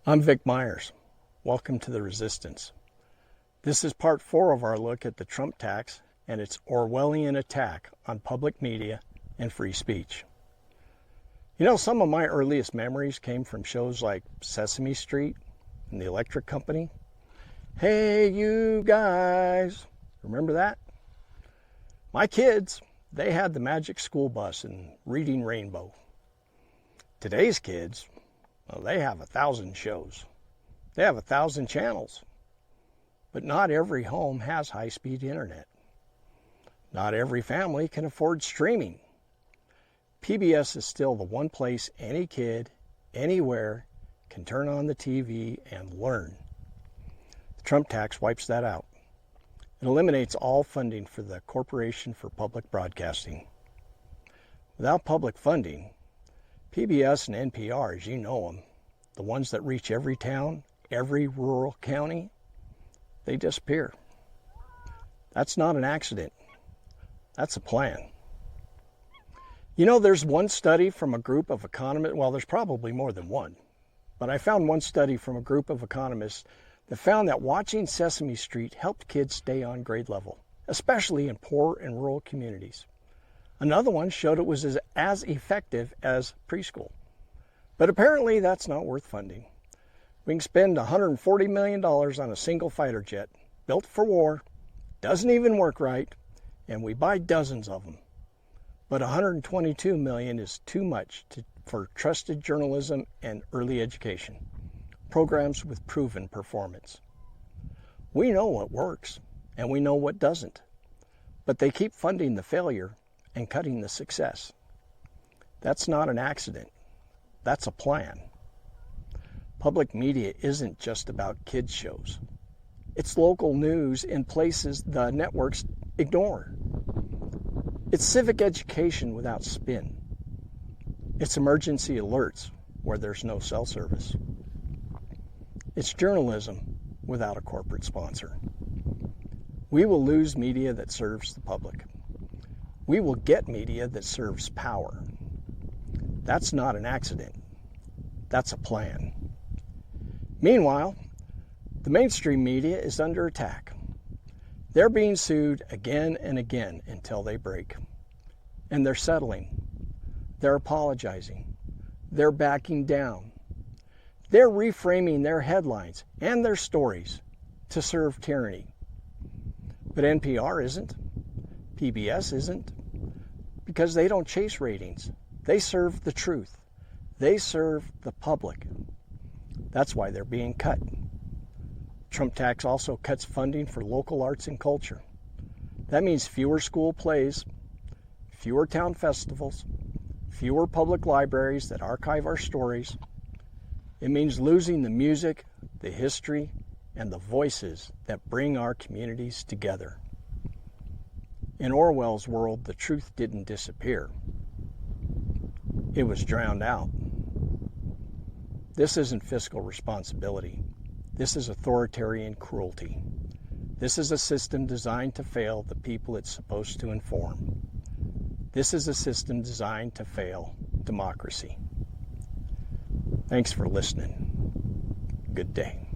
I'm Vic Myers. Welcome to The Resistance. This is part 4 of our look at the Trump tax and its Orwellian attack on public media and free speech. You know, some of my earliest memories came from shows like Sesame Street and The Electric Company. Hey, you guys, remember that? My kids, they had the Magic School Bus and Reading Rainbow. Today's kids, well, they have 1,000 shows. They have 1,000 channels. But not every home has high-speed internet. Not every family can afford streaming. PBS is still the one place any kid, anywhere, can turn on the TV and learn. The Trump tax wipes that out. It eliminates all funding for the Corporation for Public Broadcasting. Without public funding, PBS and NPR, as you know them, the ones that reach every town, every rural county, they disappear. That's not an accident. That's a plan. You know, there's one study from a group of economists, well, there's probably more than one, but I found one study from a group of economists that found that watching Sesame Street helped kids stay on grade level, especially in poor and rural communities. Another one showed it was as effective as preschool. But apparently that's not worth funding. We can spend $140 million on a single fighter jet, built for war, doesn't even work right, and we buy dozens of them. But $122 million is too much for trusted journalism and early education, programs with proven performance. We know what works, and we know what doesn't, but they keep funding the failure and cutting the success. That's not an accident. That's a plan. Public media isn't just about kids' shows. It's local news in places the networks ignore. It's civic education without spin. It's emergency alerts where there's no cell service. It's journalism without a corporate sponsor. We will lose media that serves the public. We will get media that serves power. That's not an accident. That's a plan. Meanwhile, the mainstream media is under attack. They're being sued again and again until they break. And they're settling. They're apologizing. They're backing down. They're reframing their headlines and their stories to serve tyranny. But NPR isn't. PBS isn't. Because they don't chase ratings. They serve the truth. They serve the public. That's why they're being cut. Trump tax also cuts funding for local arts and culture. That means fewer school plays, fewer town festivals, fewer public libraries that archive our stories. It means losing the music, the history, and the voices that bring our communities together. In Orwell's world, the truth didn't disappear. It was drowned out. This isn't fiscal responsibility. This is authoritarian cruelty. This is a system designed to fail the people it's supposed to inform. This is a system designed to fail democracy. Thanks for listening. Good day.